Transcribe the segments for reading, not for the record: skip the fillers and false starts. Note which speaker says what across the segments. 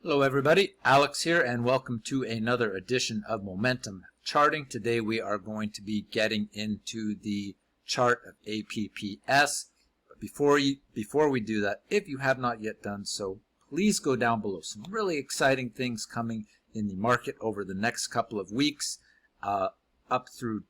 Speaker 1: Hello everybody, Alex here and welcome to another edition of Momentum Charting. Today we are going to be getting into the chart of APPS. But before we do that, if you have not yet done so, please go down below. Some really exciting things coming in the market over the next couple of weeks up through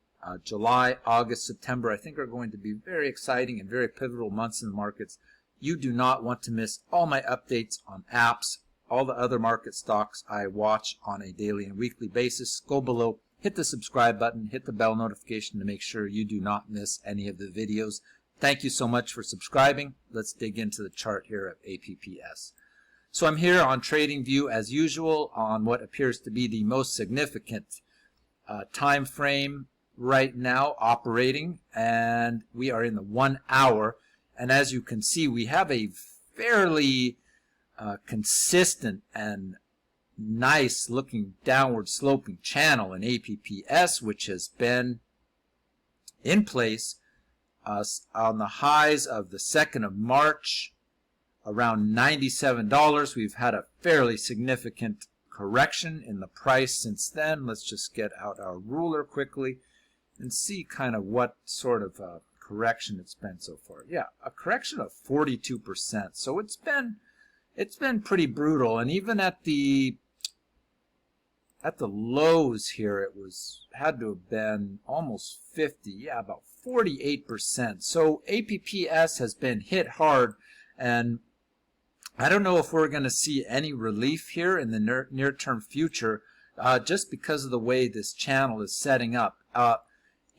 Speaker 1: July, August, September. I think are going to be very exciting and very pivotal months in the markets. You do not want to miss all my updates on apps, all the other market stocks I watch on a daily and weekly basis. Go below, hit the subscribe button, hit the bell notification to make sure you do not miss any of the videos. Thank you so much for subscribing. Let's dig into the chart here of APPS. So I'm here on TradingView as usual on what appears to be the most significant time frame right now operating, and we are in the 1 hour. And as you can see, we have a fairly consistent and nice looking downward sloping channel in APPS, which has been in place on the highs of the 2nd of March around $97. We've had a fairly significant correction in the price since then. Let's just get out our ruler quickly and see kind of what sort of correction it's been so far. Yeah, a correction of 42%. So it's been pretty brutal, and even at the lows here, it had to have been almost 50, yeah, about 48%. So APPS has been hit hard, and I don't know if we're going to see any relief here in the near-term future, just because of the way this channel is setting up.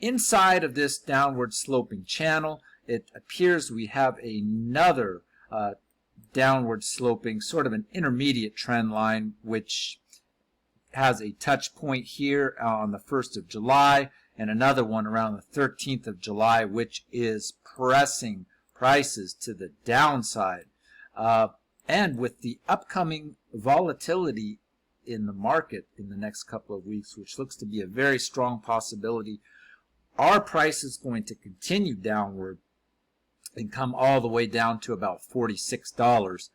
Speaker 1: Inside of this downward sloping channel, it appears we have another downward sloping, sort of an intermediate trend line, which has a touch point here on the 1st of July and another one around the 13th of July, which is pressing prices to the downside. And with the upcoming volatility in the market in the next couple of weeks, which looks to be a very strong possibility, our price is going to continue downward and come all the way down to about $46.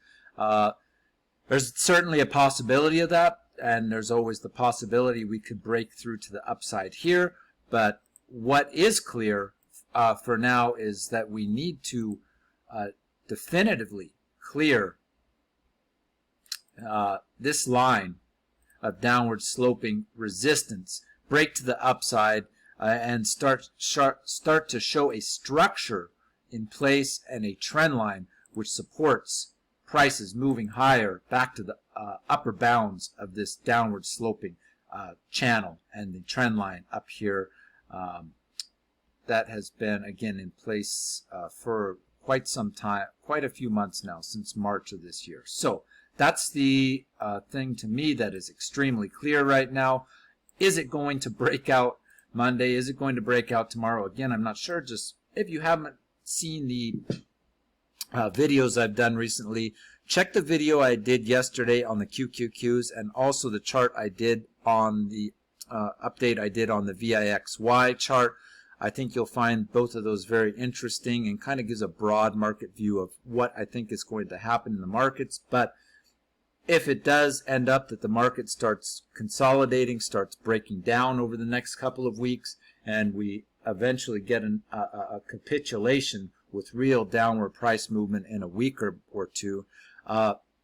Speaker 1: There's certainly a possibility of that, and there's always the possibility we could break through to the upside here. But what is clear for now is that we need to definitively clear this line of downward sloping resistance, break to the upside, and start to show a structure in place and a trend line which supports prices moving higher back to the upper bounds of this downward sloping channel and the trend line up here that has been again in place for quite some time, quite a few months now, since March of this year. So that's the thing to me that is extremely clear right now. Is it going to break out Monday? Is it going to break out tomorrow? Again, I'm not sure. Just if you haven't seen the videos I've done recently, check the video I did yesterday on the QQQs and also the chart I did on the update I did on the VIXY chart. I think you'll find both of those very interesting and kind of gives a broad market view of what I think is going to happen in the markets. But if it does end up that the market starts consolidating, starts breaking down over the next couple of weeks, and we eventually get a capitulation with real downward price movement in a week or two,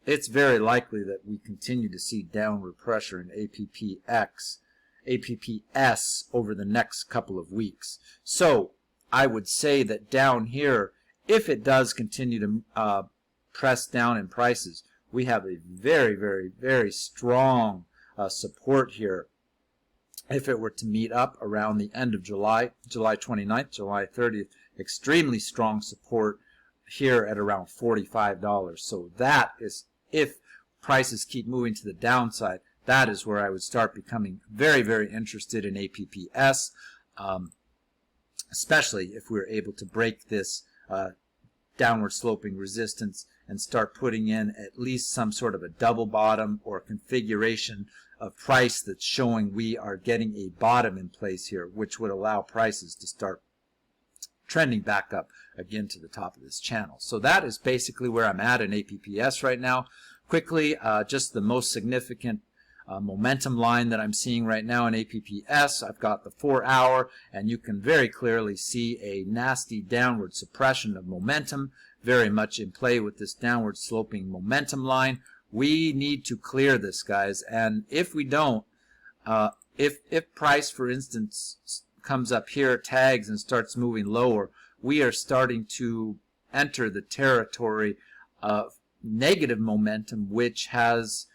Speaker 1: it's very likely that we continue to see downward pressure in APPS over the next couple of weeks. So I would say that down here, if it does continue to press down in prices, we have a very, very, very strong support here. If it were to meet up around the end of July, July 29th, July 30th, extremely strong support here at around $45. So that is, if prices keep moving to the downside, that is where I would start becoming very, very interested in APPS, especially if we're able to break this downward sloping resistance and start putting in at least some sort of a double bottom or configuration of price that's showing we are getting a bottom in place here, which would allow prices to start trending back up again to the top of this channel. So that is basically where I'm at in APPS right now. quickly, just the most significant momentum line that I'm seeing right now in APPS. I've got the 4-hour, and you can very clearly see a nasty downward suppression of momentum, very much in play with this downward sloping momentum line. We need to clear this, guys, and if we don't, if price, for instance, comes up here, tags, and starts moving lower, we are starting to enter the territory of negative momentum, which has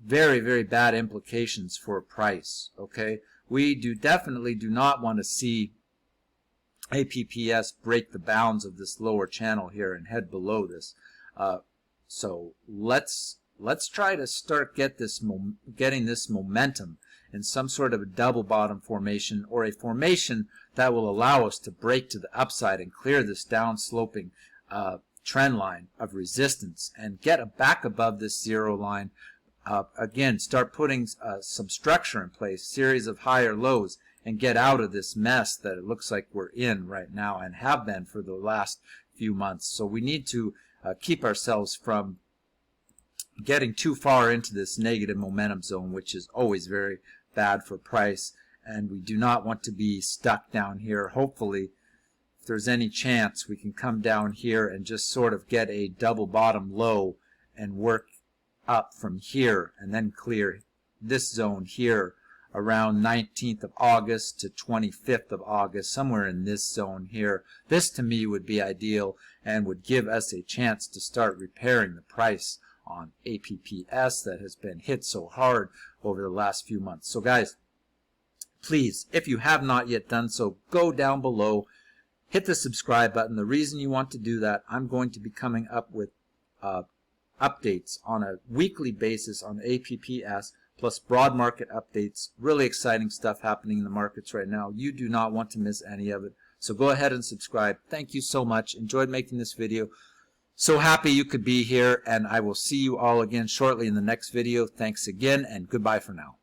Speaker 1: very, very bad implications for price. Okay, we definitely do not want to see APPS break the bounds of this lower channel here and head below this. So let's try to start getting this momentum in some sort of a double bottom formation, or a formation that will allow us to break to the upside and clear this down sloping trend line of resistance and get back above this zero line. Again, start putting some structure in place, series of higher lows, and get out of this mess that it looks like we're in right now and have been for the last few months. So we need to keep ourselves from getting too far into this negative momentum zone, which is always very bad for price, and we do not want to be stuck down here. Hopefully, if there's any chance, we can come down here and just sort of get a double bottom low and work up from here and then clear this zone here around 19th of August to 25th of August, somewhere in this zone here. This to me would be ideal and would give us a chance to start repairing the price on APPS that has been hit so hard over the last few months. So guys, please, if you have not yet done so, go down below, hit the subscribe button. The reason you want to do that, I'm going to be coming up with updates on a weekly basis on APPS, plus broad market updates. Really exciting stuff happening in the markets right now. You do not want to miss any of it. So go ahead and subscribe. Thank you so much. Enjoyed making this video. So happy you could be here, and I will see you all again shortly in the next video. Thanks again, and goodbye for now.